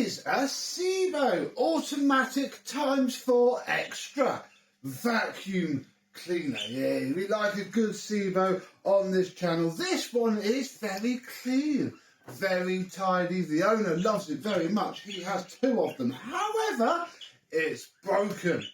is a Sebo automatic ×4 extra vacuum cleaner. Yeah, we like a good Sebo on this channel. This one is very clean, very tidy. The owner loves it very much. He has 2 of them. However, it's broken.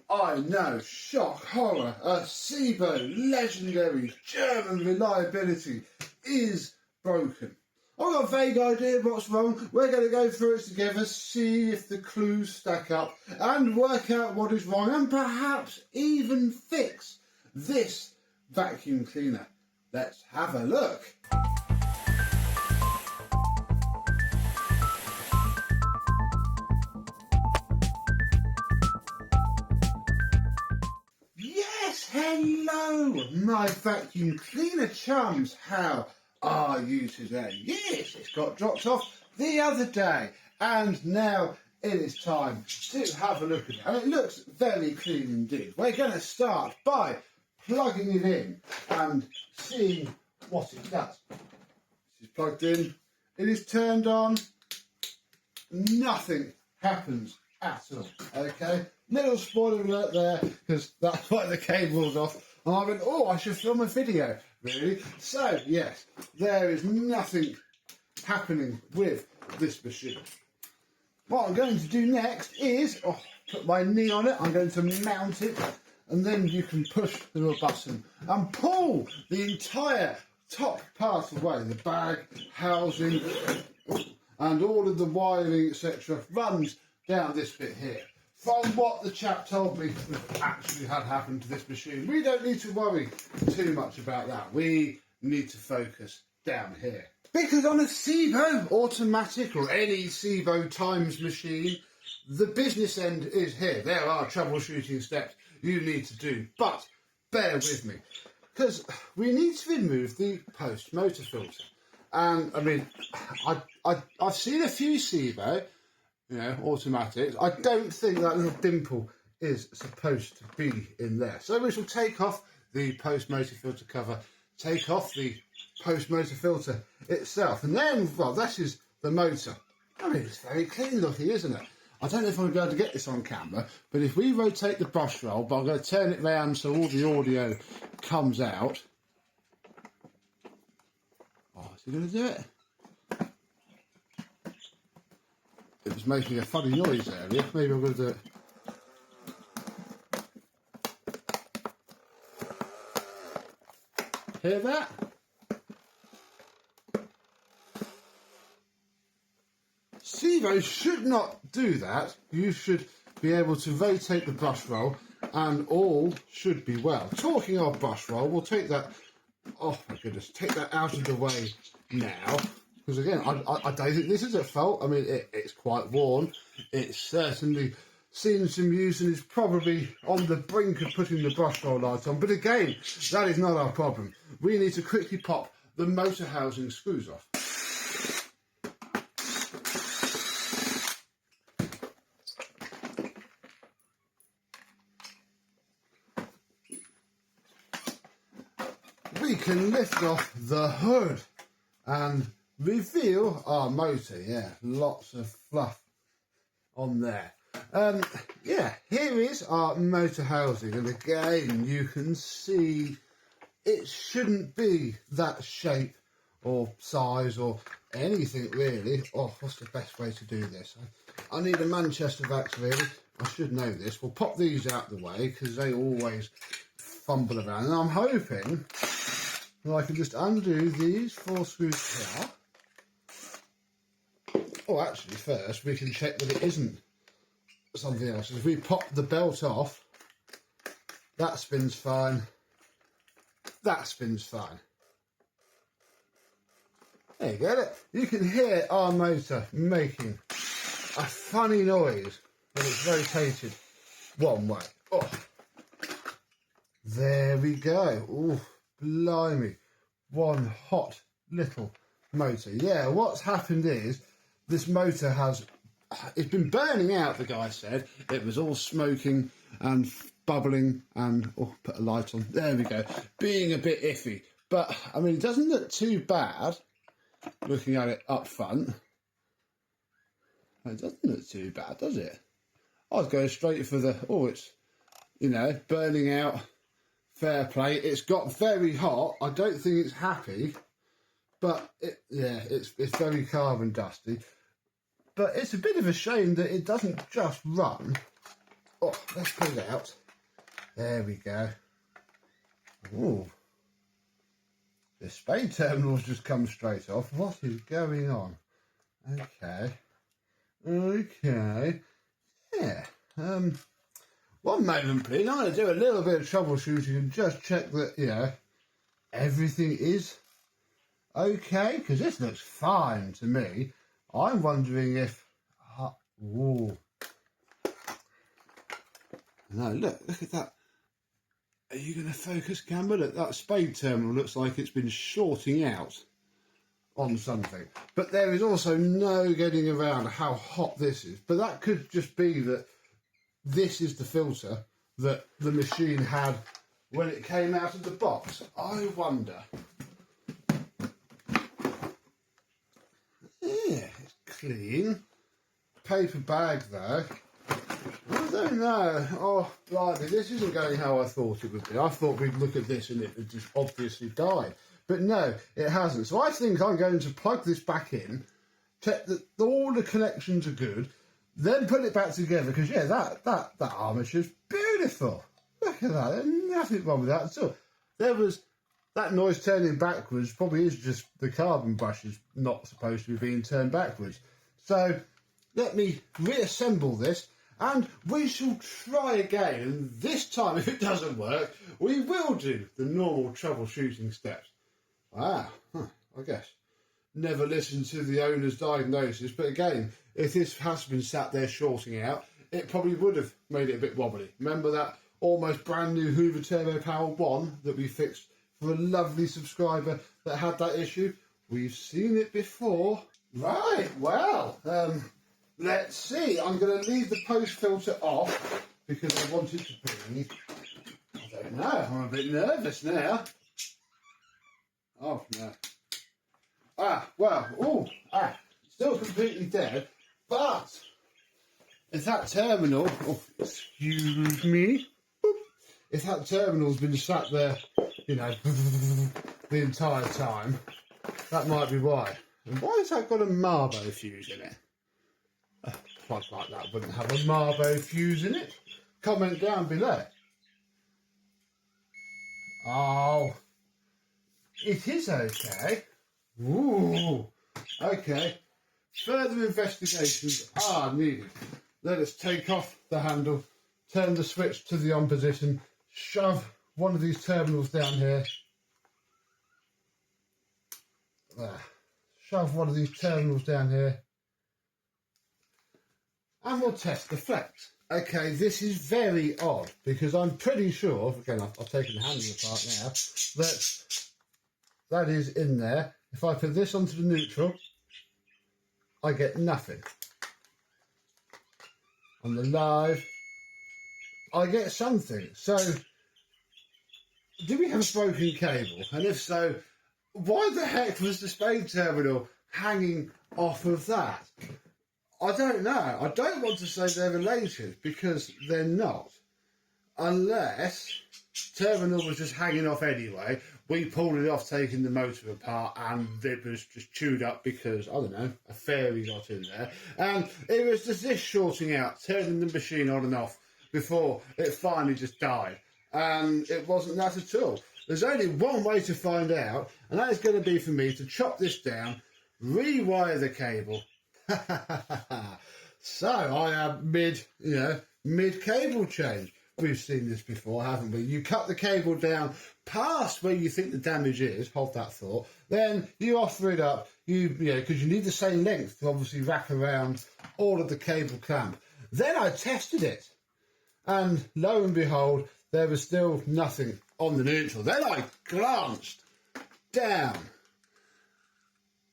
I know, shock, horror. A Sebo legendary German reliability is broken. I've got a vague idea of what's wrong. We're going to go through it together, see if the clues stack up and work out what is wrong and perhaps even fix this vacuum cleaner. Let's have a look. Yes, hello, my vacuum cleaner chums. How are you today? Yes, it's got dropped off the other day and now it is time to have a look at it. And it looks very clean indeed. We're going to start by plugging it in and seeing what it does. This is plugged in, it is turned on, nothing happens at all, okay? Little spoiler alert there, because that's why the cable's off. And I went, oh, I should film a video, really. So, yes, there is nothing happening with this machine. What I'm going to do next is, put my knee on it, I'm going to mount it, and then you can push the little button and pull the entire top part away. The bag, housing, and all of the wiring, etc. runs down this bit here. From what the chap told me actually had happened to this machine, we don't need to worry too much about that. We need to focus down here. Because on a Sebo automatic or any Sebo times machine, the business end is here. There are troubleshooting steps you need to do, but bear with me, because we need to remove the post motor filter. And I mean, I've seen a few Sebo, you know, automatics. I don't think that little dimple is supposed to be in there. So we shall take off the post motor filter cover, take off the post motor filter itself, and then, well, this is the motor. I mean, it's very clean looking, isn't it? I don't know if I'm going to be able to get this on camera, but if we rotate the brush roll, but I'm going to turn it round so all the audio comes out. Oh, is he going to do it? It was making a funny noise earlier. Maybe I'm going to do it. Hear that? Sebo should not do that. You should be able to rotate the brush roll and all should be well. Talking of brush roll, we'll take that, oh my goodness, take that out of the way now. Because again, I don't think this is at fault. I mean, it's quite worn. It's certainly seen some use and is probably on the brink of putting the brush roll light on. But again, that is not our problem. We need to quickly pop the motor housing screws off. We can lift off the hood and reveal our motor. Yeah, lots of fluff on there. Yeah, here is our motor housing, and again you can see it shouldn't be that shape or size or anything really. Oh, what's the best way to do this? I need a Manchester vac really. I should know this. We'll pop these out the way because they always fumble around, and I'm hoping that I can just undo these 4 screws here. Oh, actually, first we can check that it isn't something else. If we pop the belt off, that spins fine. That spins fine. There you go. You can hear our motor making a funny noise when it's rotated one way. Oh, there we go. Oh, blimey. One hot little motor. Yeah, what's happened is this motor it's been burning out, the guy said. It was all smoking and bubbling and, oh, put a light on. There we go. Being a bit iffy. But, I mean, it doesn't look too bad looking at it up front. It doesn't look too bad, does it? I was going straight for the, oh, it's, you know, burning out. Fair play. It's got very hot. I don't think it's happy, but it's very carbon dusty. But it's a bit of a shame that it doesn't just run. Oh, let's pull it out. There we go. Ooh. The spade terminal's just come straight off. What is going on? Okay. Okay. Yeah. One moment, please. I'm going to do a little bit of troubleshooting and just check that, you know, everything is okay, because this looks fine to me. I'm wondering if... ooh. No, look at that. Are you going to focus, camera? Look, that spade terminal looks like it's been shorting out on something. But there is also no getting around how hot this is. But that could just be that this is the filter that the machine had when it came out of the box. I wonder. Yeah, it's clean. Paper bag though. I don't know. Oh, blimey, this isn't going how I thought it would be. I thought we'd look at this and it would just obviously die. But no, it hasn't. So I think I'm going to plug this back in, check that all the connections are good, then put it back together, because yeah, that armature's beautiful. Look at that. There's nothing wrong with that at all. There was that noise turning backwards, probably is just the carbon brush is not supposed to be being turned backwards. So let me reassemble this and we shall try again. And this time, if it doesn't work, we will do the normal troubleshooting steps. I guess. Never listened to the owner's diagnosis, but again, if this has been sat there shorting out, it probably would have made it a bit wobbly. Remember that almost brand new Hoover Turbo Power 1 that we fixed for a lovely subscriber that had that issue? We've seen it before. Right, well, let's see. I'm going to leave the post filter off because I wanted to be, I don't know, I'm a bit nervous now. Oh, no. Still completely dead, but if that terminal, excuse me, if that terminal's been sat there, you know, the entire time, that might be why. And why has that got a Marbo fuse in it? A plug like that wouldn't have a Marbo fuse in it. Comment down below. Oh, it is okay. Ooh, okay. Further investigations are needed. Let us take off the handle, turn the switch to the on position, shove one of these terminals down here. There. Shove one of these terminals down here. And we'll test the flex. Okay, this is very odd because I'm pretty sure, again, I've taken the handle apart now, that is in there. If I put this onto the neutral, I get nothing. On the live, I get something. So, do we have a broken cable? And if so, why the heck was the spade terminal hanging off of that? I don't know. I don't want to say they're related because they're not. Unless terminal was just hanging off anyway. We pulled it off taking the motor apart and it was just chewed up because, I don't know, a fairy got in there. And it was just this shorting out, turning the machine on and off before it finally just died. And it wasn't that at all. There's only one way to find out, and that is going to be for me to chop this down, rewire the cable. So I am mid cable change. We've seen this before, haven't we? You cut the cable down past where you think the damage is, hold that thought, then you offer it up, because you need the same length to obviously wrap around all of the cable clamp. Then I tested it, and lo and behold, there was still nothing on the neutral. Then I glanced down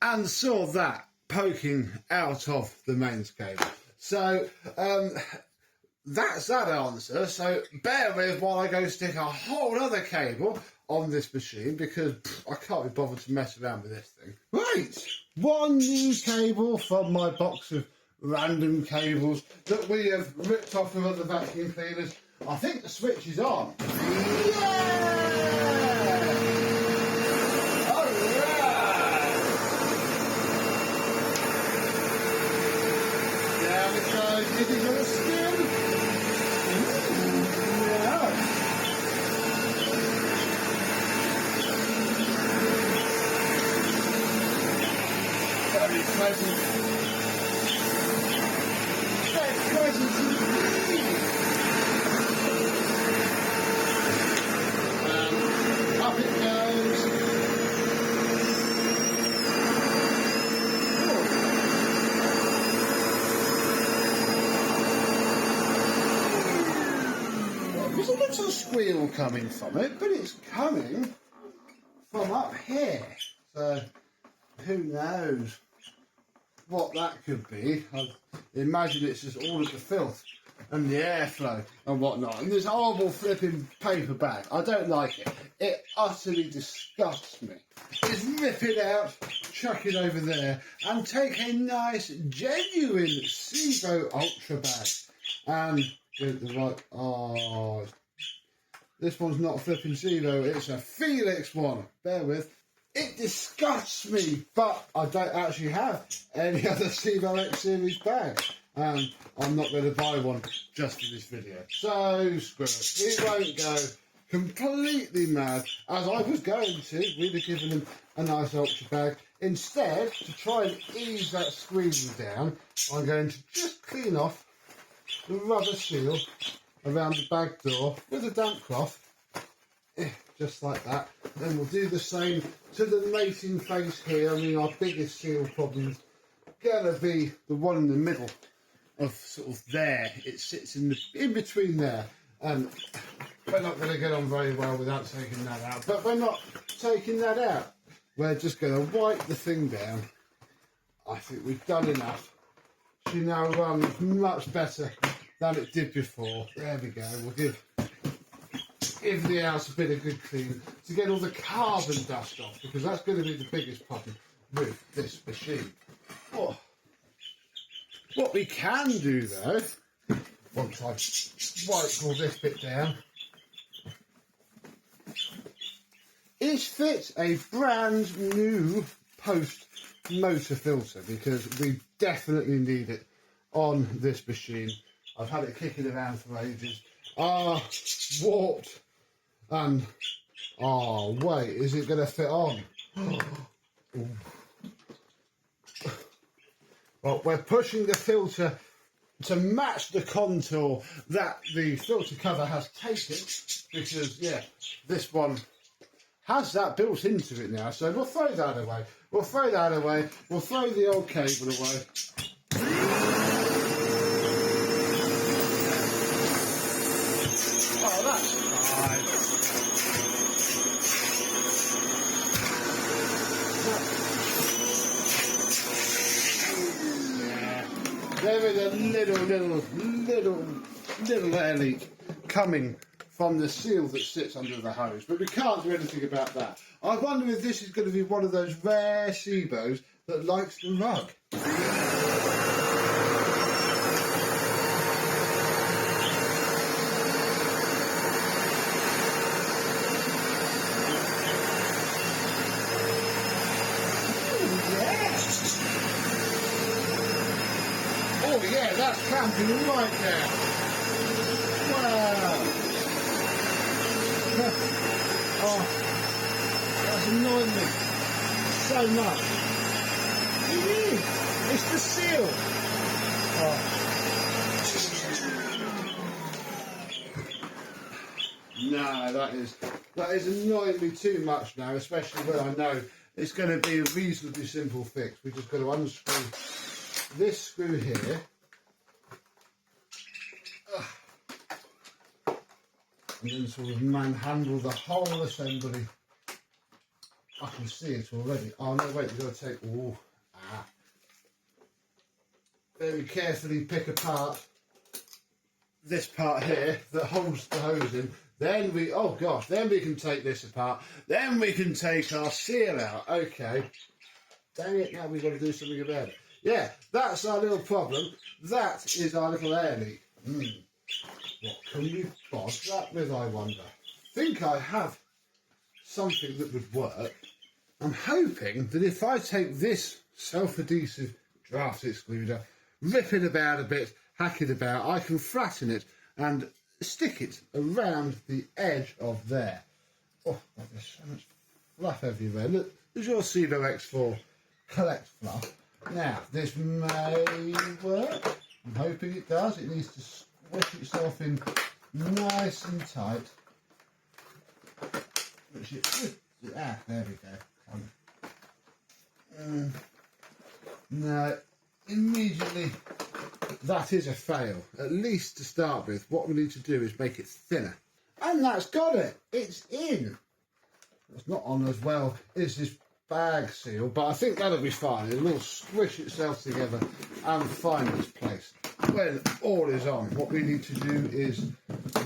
and saw that poking out of the mains cable. So, that's that answer. So bear with while I go stick a whole other cable on this machine because I can't be bothered to mess around with this thing. Right, one new cable from my box of random cables that we have ripped off of other vacuum cleaners. I think the switch is on. Down it goes, hitting on the skin. Yeah. Very pleasant. Very pleasant indeed. Up it goes. There's a little squeal coming from it, but it's coming from up here. So who knows what that could be. I imagine it's just all of the filth and the airflow and whatnot. And this horrible flipping paper bag, I don't like it. It utterly disgusts me. Just rip it out, chuck it over there, and take a nice, genuine Sebo Ultra bag. And get the right. Oh, this one's not a flipping Sebo, it's a Felix one. Bear with. It disgusts me, but I don't actually have any other Sebo X series bag. And I'm not going to buy one just for this video. So, screw it. We won't go completely mad, as I was going to. We'd have given them a nice Ultra bag. Instead, to try and ease that squeezing down, I'm going to just clean off the rubber seal around the bag door with a damp cloth. Just like that. Then we'll do the same to the mating face here. I mean, our biggest seal problem's gonna be the one in the middle of sort of there. It sits in between there, and we're not going to get on very well without taking that out. But we're not taking that out. We're just going to wipe the thing down. I think we've done enough. She now runs much better than it did before. There we go. We'll give the house a bit of good clean to get all the carbon dust off, because that's going to be the biggest problem with this machine. Oh. What we can do though, once I've wiped all this bit down, is fit a brand new post motor filter, because we definitely need it on this machine. I've had it kicking around for ages. Warped. And, oh wait, is it going to fit on? Well, we're pushing the filter to match the contour that the filter cover has taken, because, yeah, this one has that built into it now. So we'll throw that away. We'll throw that away. We'll throw the old cable away. Oh, that's fine. There is a little air leak coming from the seal that sits under the hose, but we can't do anything about that. I wonder if this is going to be one of those rare Sebos that likes the rug. Oh yeah, that's camping right there. Wow. Oh, that's annoying me so much. It's the seal. Oh. No, that is annoying me too much now, especially when I know it's going to be a reasonably simple fix. We've just got to unscrew this screw here, and then sort of manhandle the whole assembly. I can see it already. Oh no, wait, we've got to take, very carefully pick apart this part here that holds the hose in. Then we, oh gosh, then we can take this apart. Then we can take our seal out. Okay. Dang it, now we've got to do something about it. yeah, that's our little problem. That is our little air leak. What can we bod that with, I wonder? I think I have something that would work. I'm hoping that if I take this self-adhesive draft excluder, rip it about a bit, hack it about, I can flatten it and stick it around the edge of there. Oh, there's so much fluff everywhere. Look, there's your Sebo X4 collect fluff. Now, this may work. I'm hoping it does. It needs to squish itself in nice and tight. Which it, there we go. No, immediately that is a fail. At least to start with, what we need to do is make it thinner. And that's got it. It's in. It's not on as well as this bag seal, but I think that'll be fine. It'll all squish itself together and find its place. When all is on, what we need to do is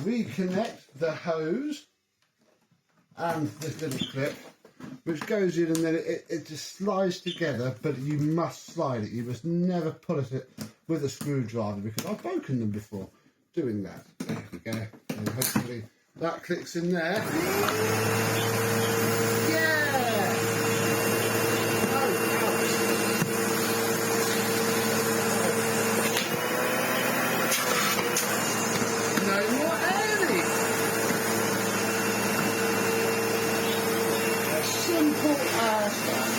reconnect the hose and this little clip, which goes in and then it just slides together, but you must slide it. You must never pull at it with a screwdriver, because I've broken them before doing that. There we go. And hopefully that clicks in there. Yeah! No more air leak. As simple as that.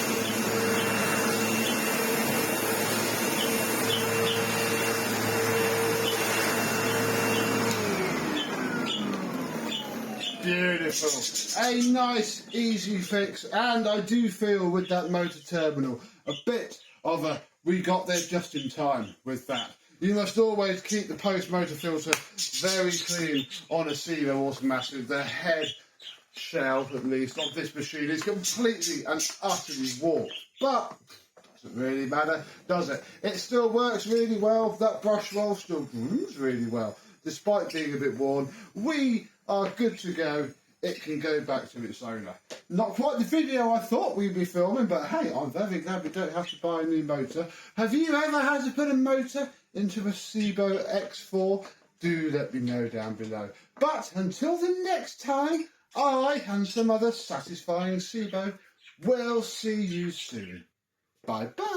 Beautiful. A nice, easy fix, and I do feel with that motor terminal a bit of a we got there just in time with that. You must always keep the post motor filter very clean on a Sebo automatic. The head shell, at least, of this machine is completely and utterly warped. But doesn't really matter, does it? It still works really well. That brush roll still grooves really well, despite being a bit worn. We are good to go. It can go back to its owner. Not quite the video I thought we'd be filming, but hey, I'm very glad we don't have to buy a new motor. Have you ever had to put a motor into a Sebo X4? Do let me know down below. But until the next time, I and some other satisfying Sebo will see you soon. Bye bye.